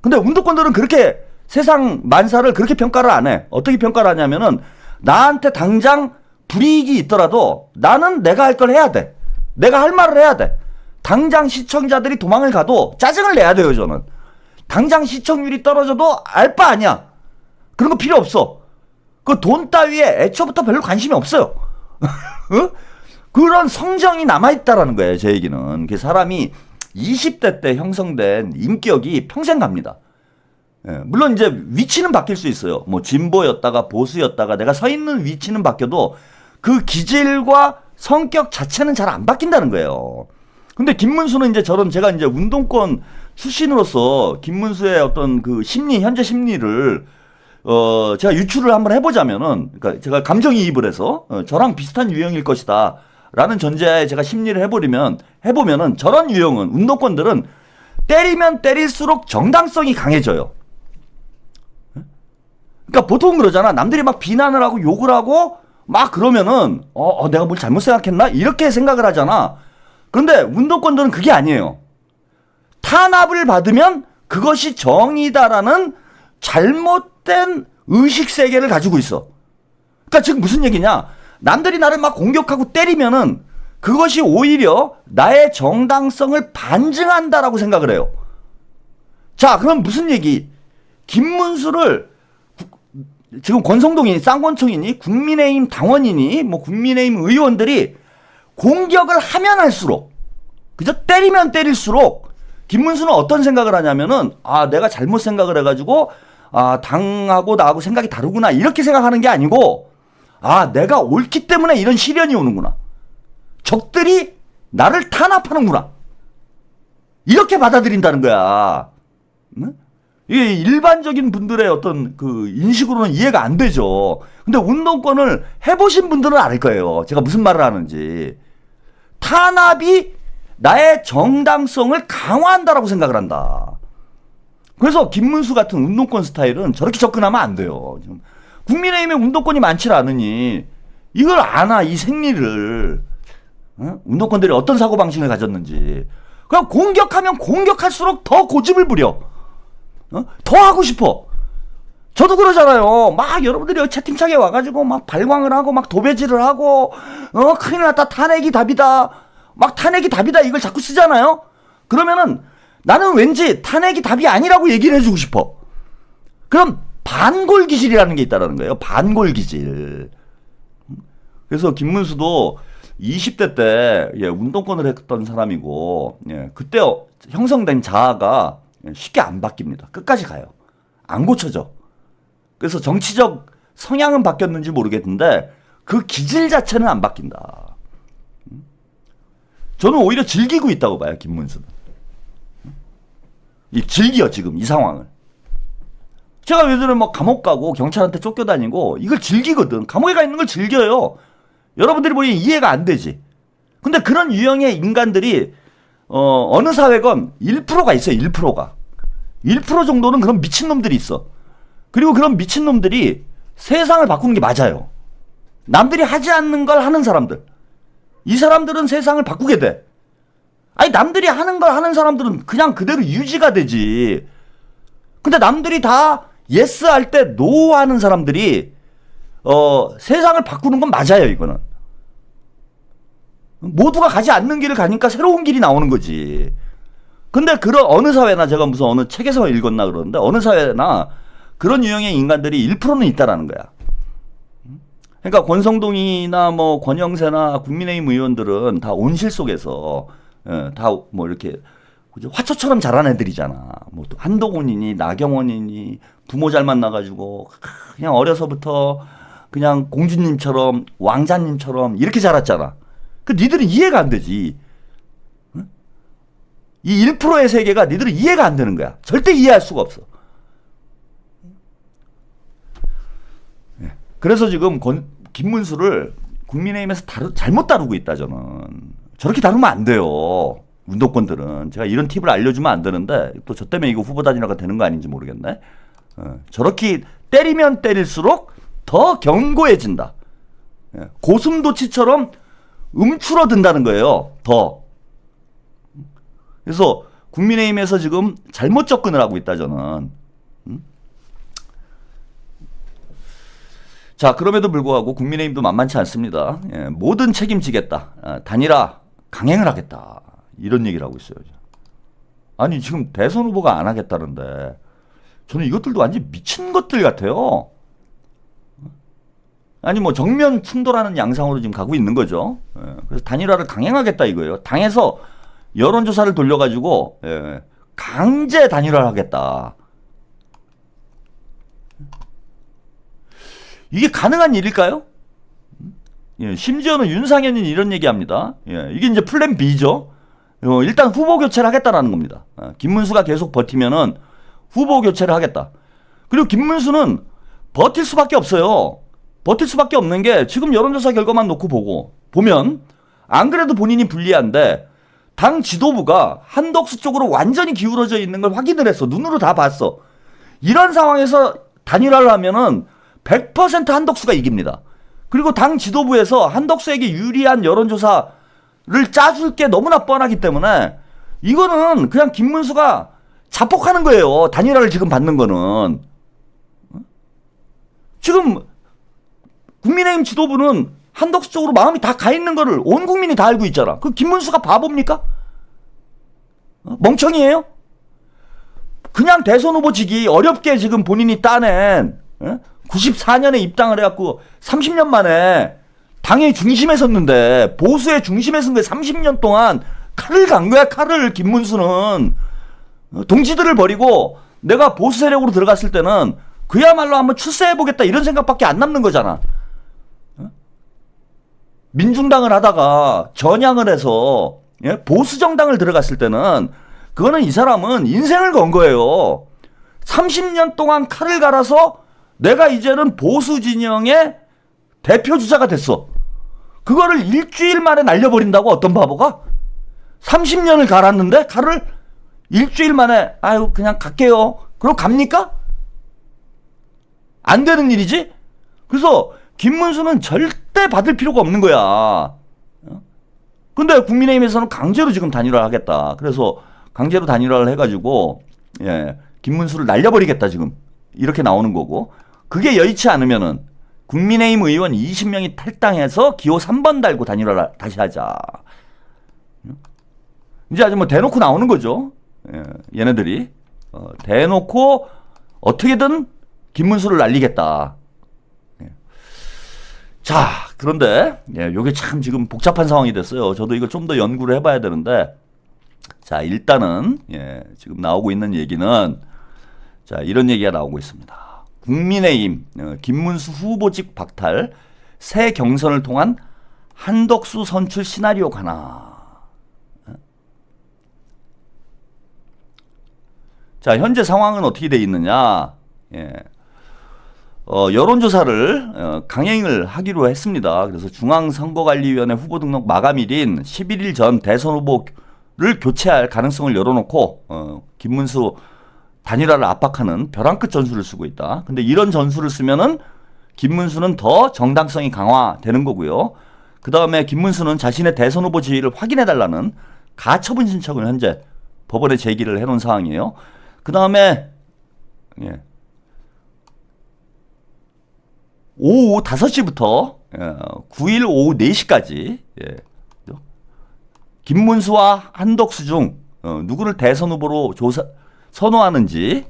근데 운동권들은 그렇게 세상 만사를 그렇게 평가를 안 해. 어떻게 평가를 하냐면은 나한테 당장 불이익이 있더라도 나는 내가 할 걸 해야 돼. 내가 할 말을 해야 돼. 당장 시청자들이 도망을 가도 짜증을 내야 돼요, 저는. 당장 시청률이 떨어져도 알 바 아니야. 그런 거 필요 없어. 그 돈 따위에 애초부터 별로 관심이 없어요. 어? 그런 성정이 남아있다라는 거예요, 제 얘기는. 그 사람이 20대 때 형성된 인격이 평생 갑니다. 예, 물론 이제 위치는 바뀔 수 있어요. 뭐 진보였다가 보수였다가 내가 서 있는 위치는 바뀌어도 그 기질과 성격 자체는 잘 안 바뀐다는 거예요. 근데 김문수는 이제 제가 이제 운동권 출신으로서 김문수의 어떤 그 현재 심리를 제가 유추를 한번 해보자면은, 그러니까 제가 감정이입을 해서 저랑 비슷한 유형일 것이다 라는 전제하에 제가 심리를 해보면은 저런 유형은, 운동권들은 때리면 때릴수록 정당성이 강해져요. 그러니까 보통 그러잖아. 남들이 막 비난을 하고 욕을 하고 막 그러면은 내가 뭘 잘못 생각했나? 이렇게 생각을 하잖아. 그런데 운동권들은 그게 아니에요. 탄압을 받으면 그것이 정의다라는 잘못된 의식세계를 가지고 있어. 그러니까 지금 무슨 얘기냐? 남들이 나를 막 공격하고 때리면은 그것이 오히려 나의 정당성을 반증한다라고 생각을 해요. 자, 그럼 무슨 얘기? 김문수를 지금 권성동이니 쌍권총이니 국민의힘 당원이니 뭐 국민의힘 의원들이 공격을 하면 할수록, 그저 때리면 때릴수록 김문수는 어떤 생각을 하냐면은 내가 잘못 생각을 해가지고 당하고 나하고 생각이 다르구나 이렇게 생각하는 게 아니고 내가 옳기 때문에 이런 시련이 오는구나. 적들이 나를 탄압하는구나. 이렇게 받아들인다는 거야. 응? 이게 일반적인 분들의 어떤 그 인식으로는 이해가 안 되죠. 근데 운동권을 해보신 분들은 알 거예요. 제가 무슨 말을 하는지. 탄압이 나의 정당성을 강화한다라고 생각을 한다. 그래서 김문수 같은 운동권 스타일은 저렇게 접근하면 안 돼요. 국민의힘에 운동권이 많지 않으니 이걸 아나, 이 생리를. 운동권들이 어떤 사고방식을 가졌는지. 그냥 공격하면 공격할수록 더 고집을 부려. 더 하고 싶어. 저도 그러잖아요. 막 여러분들이 채팅창에 와가지고 막 발광을 하고 막 도배질을 하고 큰일 났다, 탄핵이 답이다, 막 탄핵이 답이다 이걸 자꾸 쓰잖아요. 그러면은 나는 왠지 탄핵이 답이 아니라고 얘기를 해주고 싶어. 그럼 반골기질이라는 게 있다는 거예요. 반골기질. 그래서 김문수도 20대 때 운동권을 했던 사람이고, 그때 형성된 자아가 쉽게 안 바뀝니다. 끝까지 가요. 안 고쳐져. 그래서 정치적 성향은 바뀌었는지 모르겠는데 그 기질 자체는 안 바뀐다. 저는 오히려 즐기고 있다고 봐요, 김문수는. 즐겨, 지금 이 상황을. 제가 예전에 막 감옥 가고 경찰한테 쫓겨다니고 이걸 즐기거든. 감옥에 가 있는 걸 즐겨요. 여러분들이 보기엔 이해가 안 되지. 근데 그런 유형의 인간들이 어느 사회건 1%가 있어요. 1%가. 1% 정도는 그런 미친놈들이 있어. 그리고 그런 미친놈들이 세상을 바꾸는 게 맞아요. 남들이 하지 않는 걸 하는 사람들. 이 사람들은 세상을 바꾸게 돼. 아니, 남들이 하는 걸 하는 사람들은 그냥 그대로 유지가 되지. 근데 남들이 다 예스 할 때 노 하는 사람들이 세상을 바꾸는 건 맞아요, 이거는. 모두가 가지 않는 길을 가니까 새로운 길이 나오는 거지. 근데 어느 사회나, 제가 무슨 어느 책에서 읽었나 그러는데, 어느 사회나 그런 유형의 인간들이 1%는 있다라는 거야. 그러니까 권성동이나 뭐 권영세나 국민의힘 의원들은 다 온실 속에서 다 뭐 이렇게 화초처럼 자란 애들이잖아. 뭐 또 한동훈이니 나경원이니 부모 잘 만나가지고 그냥 어려서부터 그냥 공주님처럼 왕자님처럼 이렇게 자랐잖아. 그 니들은 이해가 안 되지. 이 1%의 세계가 니들은 이해가 안 되는 거야. 절대 이해할 수가 없어. 그래서 지금 김문수를 국민의힘에서 잘못 다루고 있다, 저는. 저렇게 다루면 안 돼요. 운동권들은. 제가 이런 팁을 알려주면 안 되는데 또 저 때문에 이거 후보 단일화가 되는 거 아닌지 모르겠네. 저렇게 때리면 때릴수록 더 견고해진다. 고슴도치처럼 움츠러든다는 거예요. 더. 그래서 국민의힘에서 지금 잘못 접근을 하고 있다, 저는. 자, 그럼에도 불구하고 국민의힘도 만만치 않습니다. 모든 책임지겠다. 단일화 강행을 하겠다. 이런 얘기를 하고 있어요. 아니 지금 대선 후보가 안 하겠다는데 저는 이것들도 완전 미친 것들 같아요. 아니 뭐 정면 충돌하는 양상으로 지금 가고 있는 거죠. 그래서 단일화를 강행하겠다 이거예요. 당에서 여론조사를 돌려가지고 강제 단일화를 하겠다. 이게 가능한 일일까요? 심지어는 윤상현이 이런 얘기합니다. 이게 이제 플랜 B죠. 일단 후보 교체를 하겠다라는 겁니다. 김문수가 계속 버티면은 후보 교체를 하겠다. 그리고 김문수는 버틸 수밖에 없어요. 버틸 수밖에 없는 게 지금 여론조사 결과만 놓고 보면 안 그래도 본인이 불리한데 당 지도부가 한덕수 쪽으로 완전히 기울어져 있는 걸 확인을 했어. 눈으로 다 봤어. 이런 상황에서 단일화를 하면은 100% 한덕수가 이깁니다. 그리고 당 지도부에서 한덕수에게 유리한 여론조사를 짜줄 게 너무나 뻔하기 때문에 이거는 그냥 김문수가 자폭하는 거예요. 단일화를 지금 받는 거는. 지금 국민의힘 지도부는 한덕수 쪽으로 마음이 다 가 있는 거를 온 국민이 다 알고 있잖아. 그 김문수가 바보입니까? 멍청이에요? 그냥 대선 후보직이 어렵게 지금 본인이 따낸 94년에 입당을 해갖고 30년 만에 당의 중심에 섰는데 보수의 중심에 선 거에 30년 동안 칼을 간 거야. 칼을. 김문수는 동지들을 버리고 내가 보수 세력으로 들어갔을 때는 그야말로 한번 출세해보겠다 이런 생각밖에 안 남는 거잖아. 민중당을 하다가 전향을 해서 보수 정당을 들어갔을 때는 그거는 이 사람은 인생을 건 거예요. 30년 동안 칼을 갈아서 내가 이제는 보수 진영의 대표 주자가 됐어. 그거를 일주일 만에 날려버린다고 어떤 바보가? 30년을 갈았는데 칼을 일주일 만에 아유 그냥 갈게요. 그럼 갑니까? 안 되는 일이지? 그래서 김문수는 절대 받을 필요가 없는 거야. 근데 국민의힘에서는 강제로 지금 단일화를 하겠다. 그래서 강제로 단일화를 해가지고 김문수를 날려버리겠다 지금 이렇게 나오는 거고, 그게 여의치 않으면은 국민의힘 의원 20명이 탈당해서 기호 3번 달고 단일화를 다시 하자. 이제 아주 뭐 대놓고 나오는 거죠. 얘네들이 대놓고 어떻게든 김문수를 날리겠다. 자, 그런데 요게 참 지금 복잡한 상황이 됐어요. 저도 이걸 좀 더 연구를 해봐야 되는데, 자 일단은 지금 나오고 있는 얘기는 자 이런 얘기가 나오고 있습니다. 국민의힘 김문수 후보직 박탈, 새 경선을 통한 한덕수 선출 시나리오 가나. 자 현재 상황은 어떻게 돼 있느냐. 여론조사를 강행을 하기로 했습니다. 그래서 중앙선거관리위원회 후보 등록 마감일인 11일 전 대선 후보를 교체할 가능성을 열어놓고 김문수 단일화를 압박하는 벼랑 끝 전술을 쓰고 있다. 근데 이런 전술을 쓰면은 김문수는 더 정당성이 강화되는 거고요. 그 다음에 김문수는 자신의 대선 후보 지위를 확인해달라는 가처분 신청을 현재 법원에 제기를 해놓은 상황이에요. 그 다음에 오후 5시부터 9일 오후 4시까지 김문수와 한덕수 중 누구를 대선 후보로 선호하는지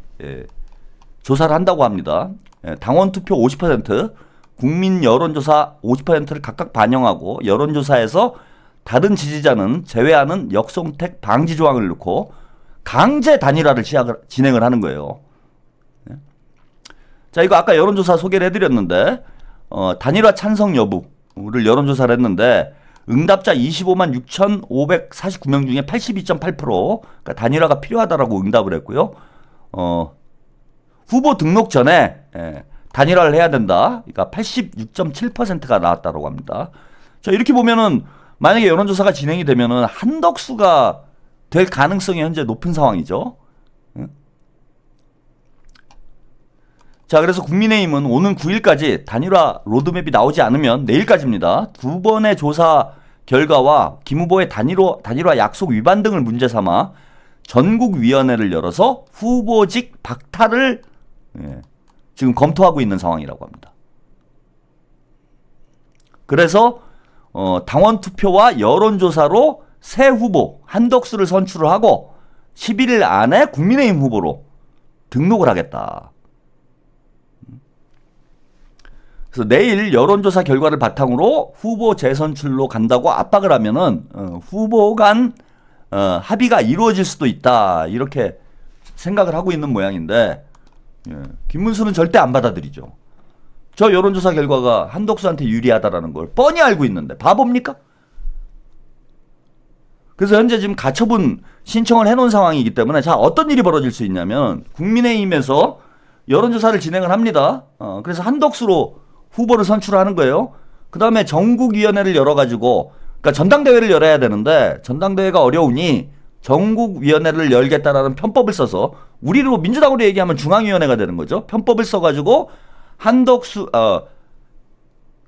조사를 한다고 합니다. 당원 투표 50%, 국민 여론조사 50%를 각각 반영하고 여론조사에서 다른 지지자는 제외하는 역선택 방지 조항을 넣고 강제 단일화를 진행을 하는 거예요. 자, 이거 아까 여론조사 소개를 해드렸는데 단일화 찬성 여부를 여론조사를 했는데 응답자 25만 6,549명 중에 82.8%, 그러니까 단일화가 필요하다라고 응답을 했고요. 후보 등록 전에 단일화를 해야 된다. 그러니까 86.7%가 나왔다고 합니다. 자, 이렇게 보면은 만약에 여론조사가 진행이 되면은 한덕수가 될 가능성이 현재 높은 상황이죠. 자, 그래서 국민의힘은 오는 9일까지 단일화 로드맵이 나오지 않으면 내일까지입니다. 두 번의 조사 결과와 김 후보의 단일화 약속 위반 등을 문제 삼아 전국위원회를 열어서 후보직 박탈을 지금 검토하고 있는 상황이라고 합니다. 그래서 당원 투표와 여론조사로 새 후보 한덕수를 선출을 하고 11일 안에 국민의힘 후보로 등록을 하겠다. 그래서 내일 여론조사 결과를 바탕으로 후보 재선출로 간다고 압박을 하면은 후보 간 합의가 이루어질 수도 있다, 이렇게 생각을 하고 있는 모양인데, 김문수는 절대 안 받아들이죠. 저 여론조사 결과가 한덕수한테 유리하다라는 걸 뻔히 알고 있는데 바보입니까? 그래서 현재 지금 가처분 신청을 해놓은 상황이기 때문에, 자, 어떤 일이 벌어질 수 있냐면 국민의힘에서 여론조사를 진행을 합니다. 그래서 한덕수로 후보를 선출하는 거예요. 그 다음에 전국위원회를 열어가지고, 그러니까 전당대회를 열어야 되는데 전당대회가 어려우니 전국위원회를 열겠다라는 편법을 써서, 우리로 민주당으로 얘기하면 중앙위원회가 되는 거죠. 편법을 써가지고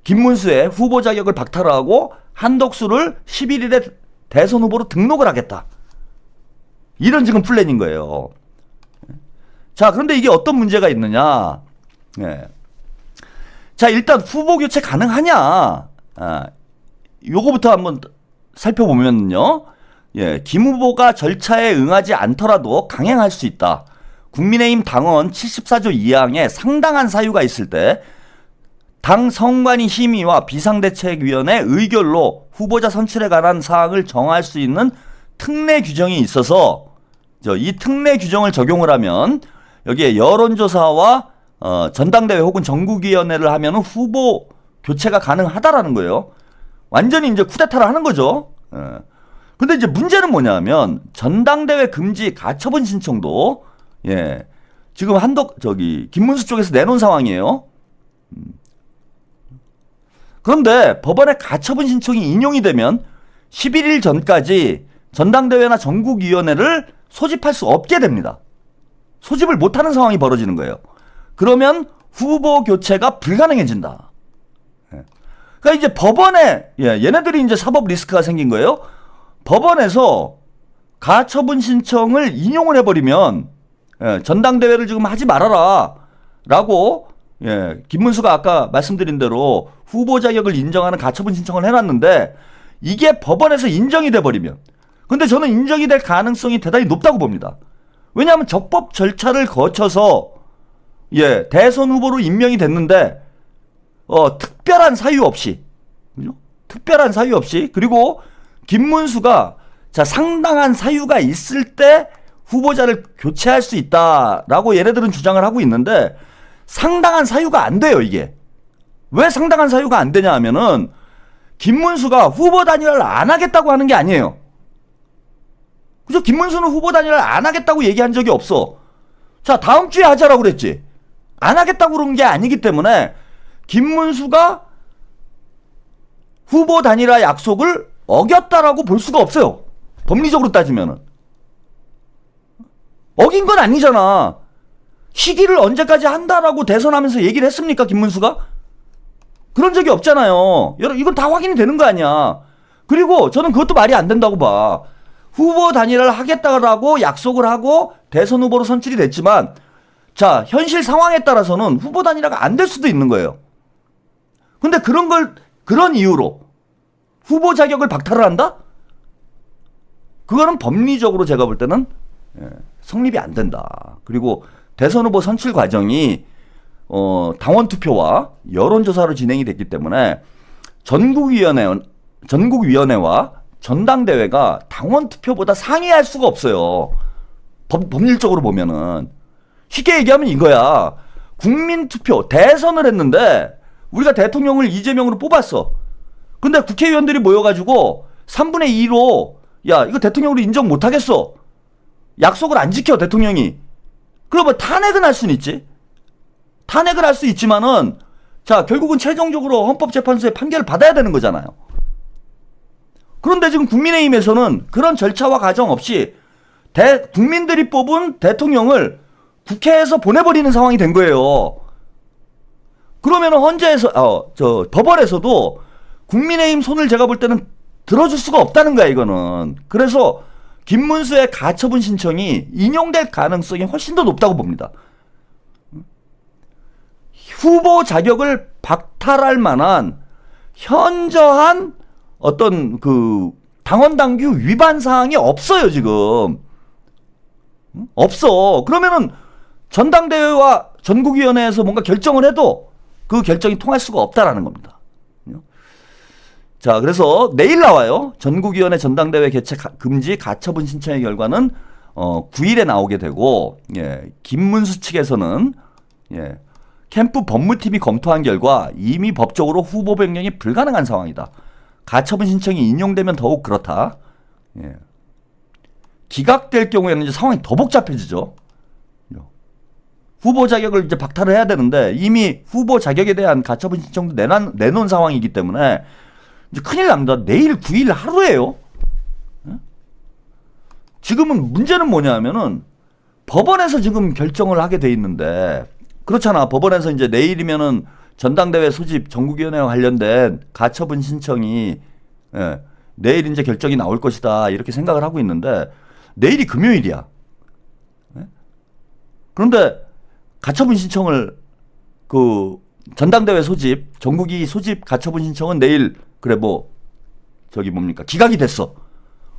김문수의 후보 자격을 박탈하고 한덕수를 11일에 대선 후보로 등록을 하겠다, 이런 지금 플랜인 거예요. 자, 그런데 이게 어떤 문제가 있느냐. 자, 일단 후보 교체 가능하냐, 요거부터 한번 살펴보면요. 김 후보가 절차에 응하지 않더라도 강행할 수 있다. 국민의힘 당원 74조 2항에 상당한 사유가 있을 때 당 선관위 심의와 비상대책위원회 의결로 후보자 선출에 관한 사항을 정할 수 있는 특례 규정이 있어서, 이 특례 규정을 적용을 하면 여기에 여론조사와 전당대회 혹은 전국위원회를 하면 후보 교체가 가능하다라는 거예요. 완전히 이제 쿠데타를 하는 거죠. 근데 이제 문제는 뭐냐면, 전당대회 금지 가처분 신청도 지금 김문수 쪽에서 내놓은 상황이에요. 그런데 법원의 가처분 신청이 인용이 되면 11일 전까지 전당대회나 전국위원회를 소집할 수 없게 됩니다. 소집을 못하는 상황이 벌어지는 거예요. 그러면 후보 교체가 불가능해진다. 그러니까 이제 법원에, 얘네들이 이제 사법 리스크가 생긴 거예요. 법원에서 가처분 신청을 인용을 해버리면, 전당대회를 지금 하지 말아라 라고, 김문수가 아까 말씀드린 대로 후보 자격을 인정하는 가처분 신청을 해놨는데, 이게 법원에서 인정이 돼버리면, 근데 저는 인정이 될 가능성이 대단히 높다고 봅니다. 왜냐하면 적법 절차를 거쳐서 대선 후보로 임명이 됐는데, 특별한 사유 없이, 특별한 사유 없이, 그리고 김문수가 상당한 사유가 있을 때 후보자를 교체할 수 있다라고 얘네들은 주장을 하고 있는데, 상당한 사유가 안 돼요, 이게. 왜 상당한 사유가 안 되냐 하면은, 김문수가 후보 단일화를 안 하겠다고 하는 게 아니에요. 그죠? 김문수는 후보 단일화를 안 하겠다고 얘기한 적이 없어. 자, 다음 주에 하자라고 그랬지. 안 하겠다고 그런 게 아니기 때문에 김문수가 후보 단일화 약속을 어겼다라고 볼 수가 없어요. 법리적으로 따지면은. 어긴 건 아니잖아. 시기를 언제까지 한다라고 대선하면서 얘기를 했습니까, 김문수가? 그런 적이 없잖아요. 여러분, 이건 다 확인이 되는 거 아니야. 그리고 저는 그것도 말이 안 된다고 봐. 후보 단일화를 하겠다라고 약속을 하고 대선 후보로 선출이 됐지만, 자, 현실 상황에 따라서는 후보 단일화가 안 될 수도 있는 거예요. 근데 그런 이유로 후보 자격을 박탈을 한다? 그거는 법리적으로 제가 볼 때는 성립이 안 된다. 그리고 대선 후보 선출 과정이 당원 투표와 여론조사로 진행이 됐기 때문에 전국위원회와 전당대회가 당원 투표보다 상위할 수가 없어요. 법률적으로 보면은. 쉽게 얘기하면 이거야. 국민투표, 대선을 했는데 우리가 대통령을 이재명으로 뽑았어. 근데 국회의원들이 모여가지고 3분의 2로 야, 이거 대통령으로 인정 못하겠어. 약속을 안 지켜, 대통령이. 그러면 탄핵은 할 수는 있지. 탄핵을 할 수 있지만은, 자, 결국은 최종적으로 헌법재판소의 판결을 받아야 되는 거잖아요. 그런데 지금 국민의힘에서는 그런 절차와 과정 없이 국민들이 뽑은 대통령을 국회에서 보내버리는 상황이 된 거예요. 그러면은 법원에서도 국민의힘 손을 제가 볼 때는 들어줄 수가 없다는 거야, 이거는. 그래서 김문수의 가처분 신청이 인용될 가능성이 훨씬 더 높다고 봅니다. 후보 자격을 박탈할 만한 현저한 어떤 당원 당규 위반 사항이 없어요, 지금. 없어. 그러면은 전당대회와 전국위원회에서 뭔가 결정을 해도 그 결정이 통할 수가 없다라는 겁니다. 자, 그래서 내일 나와요. 전국위원회 전당대회 개최 금지 가처분 신청의 결과는 9일에 나오게 되고, 예, 김문수 측에서는 예, 캠프 법무팀이 검토한 결과 이미 법적으로 후보 변경이 불가능한 상황이다. 가처분 신청이 인용되면 더욱 그렇다. 예. 기각될 경우에는 이제 상황이 더 복잡해지죠. 후보 자격을 이제 박탈을 해야 되는데 이미 후보 자격에 대한 가처분 신청도 내놓은 상황이기 때문에 이제 큰일 납니다. 내일 9일 하루예요. 지금은 문제는 뭐냐면은 법원에서 지금 결정을 하게 돼 있는데 그렇잖아. 법원에서 이제 내일이면은 전당대회 소집 전국위원회와 관련된 가처분 신청이 예, 내일 이제 결정이 나올 것이다 이렇게 생각을 하고 있는데 내일이 금요일이야. 예? 그런데 가처분 신청을 그 전당대회 소집 전국위 소집 가처분 신청은 내일 그래 뭐 저기 뭡니까 기각이 됐어.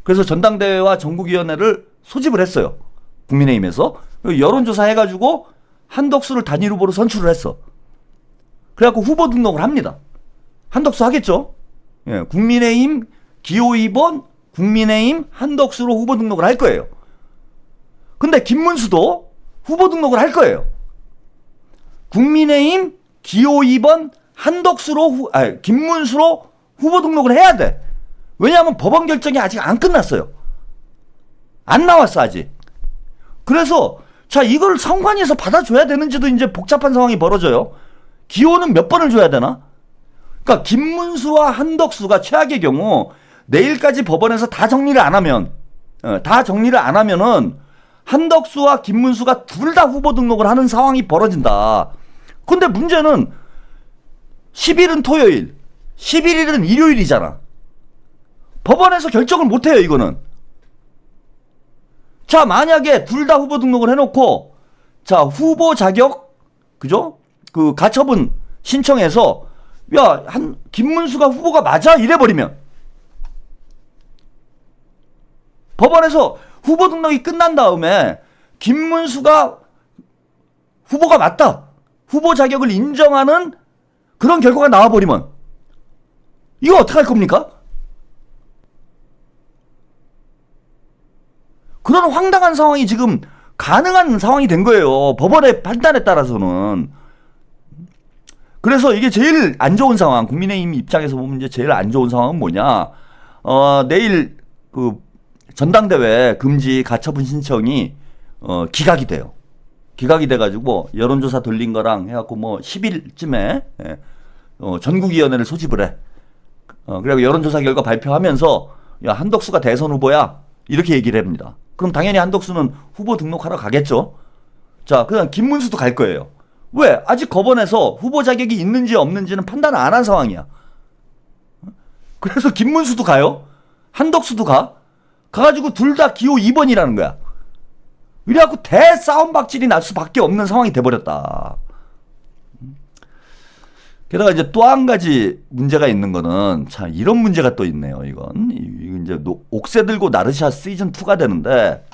그래서 전당대회와 전국위원회를 소집을 했어요. 국민의힘에서 여론조사 해가지고 한덕수를 단일 후보로 선출을 했어. 그래갖고 후보 등록을 합니다. 한덕수 하겠죠. 예, 국민의힘 기호 2번 국민의힘 한덕수로 후보 등록을 할 거예요. 근데 김문수도 후보 등록을 할 거예요. 국민의힘 기호 2번 한덕수로 김문수로 후보 등록을 해야 돼. 왜냐하면 법원 결정이 아직 안 끝났어요. 안 나왔어 아직. 그래서 자 이걸 선관위에서 받아줘야 되는지도 이제 복잡한 상황이 벌어져요. 기호는 몇 번을 줘야 되나? 그러니까 김문수와 한덕수가 최악의 경우 내일까지 법원에서 다 정리를 안 하면은 한덕수와 김문수가 둘 다 후보 등록을 하는 상황이 벌어진다. 근데 문제는 10일은 토요일, 11일은 일요일이잖아. 법원에서 결정을 못 해요, 이거는. 자, 만약에 둘 다 후보 등록을 해놓고, 자, 후보 자격, 그죠? 그 가처분 신청해서, 야, 김문수가 후보가 맞아? 이래버리면. 법원에서 후보 등록이 끝난 다음에, 김문수가 후보가 맞다. 후보 자격을 인정하는 그런 결과가 나와버리면, 이거 어떡할 겁니까? 그런 황당한 상황이 지금 가능한 상황이 된 거예요. 법원의 판단에 따라서는. 그래서 이게 제일 안 좋은 상황, 국민의힘 입장에서 보면 이제 제일 안 좋은 상황은 뭐냐. 내일 그 전당대회 금지 가처분 신청이 기각이 돼요. 기각이 돼가지고 여론조사 돌린 거랑 해갖고 뭐 10일쯤에 전국위원회를 소집을 해. 그리고 여론조사 결과 발표하면서 야 한덕수가 대선 후보야 이렇게 얘기를 합니다. 그럼 당연히 한덕수는 후보 등록하러 가겠죠. 자, 그다음 김문수도 갈 거예요. 왜? 아직 법원에서 후보 자격이 있는지 없는지는 판단을 안 한 상황이야. 그래서 김문수도 가요. 한덕수도 가. 가가지고 둘 다 기호 2번이라는 거야. 이래갖고 대싸움박질이 날 수밖에 없는 상황이 돼버렸다. 게다가 이제 또 한 가지 문제가 있는 거는 참 이런 문제가 또 있네요. 이건 이제 옥새 들고 나르샤 시즌 2가 되는데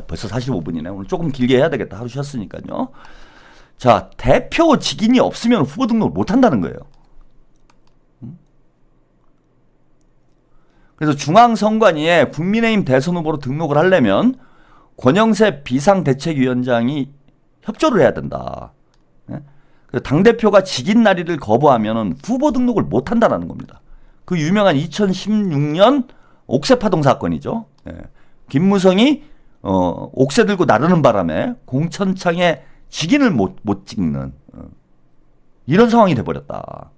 벌써 45분이네. 오늘 조금 길게 해야 되겠다. 하루 쉬었으니까요. 자, 대표 직인이 없으면 후보 등록을 못 한다는 거예요. 그래서 중앙선관위에 국민의힘 대선 후보로 등록을 하려면 권영세 비상대책위원장이 협조를 해야 된다. 당대표가 직인 날이를 거부하면 후보 등록을 못 한다는 겁니다. 그 유명한 2016년 옥새파동 사건이죠. 김무성이 옥새 들고 나르는 바람에 공천장에 직인을 못 찍는 이런 상황이 돼버렸다.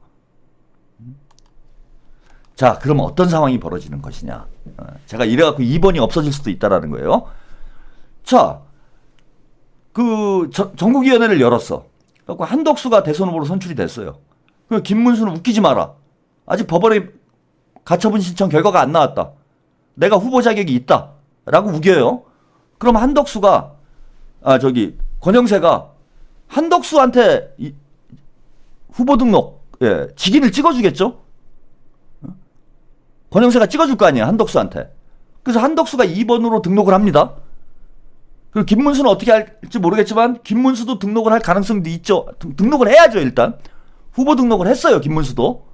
자, 그럼 어떤 상황이 벌어지는 것이냐. 제가 이래갖고 2번이 없어질 수도 있다라는 거예요. 자, 그 전국위원회를 열었어. 그래서 한덕수가 대선 후보로 선출이 됐어요. 그 김문수는 웃기지 마라. 아직 법원에 가처분 신청 결과가 안 나왔다. 내가 후보 자격이 있다. 라고 우겨요. 그럼 한덕수가 권영세가 한덕수한테 후보 등록 직인을 찍어주겠죠. 권영세가 찍어줄 거 아니야 한덕수한테. 그래서 한덕수가 2번으로 등록을 합니다. 그리고 김문수는 어떻게 할지 모르겠지만 김문수도 등록을 할 가능성도 있죠. 등록을 해야죠. 일단 후보 등록을 했어요. 김문수도.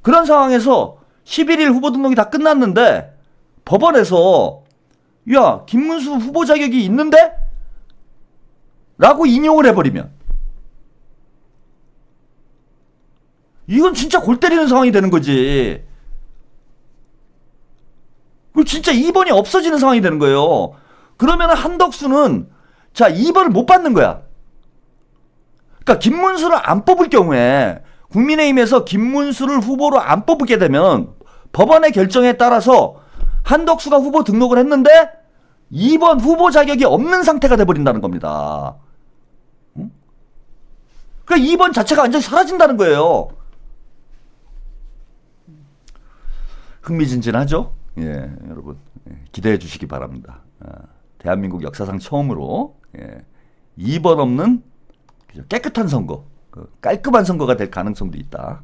그런 상황에서 11일 후보 등록이 다 끝났는데 법원에서 야 김문수 후보 자격이 있는데? 라고 인용을 해버리면 이건 진짜 골 때리는 상황이 되는 거지. 그리고 진짜 2번이 없어지는 상황이 되는 거예요. 그러면 한덕수는 자 2번을 못 받는 거야. 그러니까 김문수를 안 뽑을 경우에 국민의힘에서 김문수를 후보로 안 뽑게 되면 법원의 결정에 따라서 한덕수가 후보 등록을 했는데 2번 후보 자격이 없는 상태가 돼버린다는 겁니다. 응? 그러니까 2번 자체가 완전히 사라진다는 거예요. 흥미진진하죠? 예, 여러분 기대해 주시기 바랍니다. 대한민국 역사상 처음으로 2번 없는 깨끗한 선거, 깔끔한 선거가 될 가능성도 있다.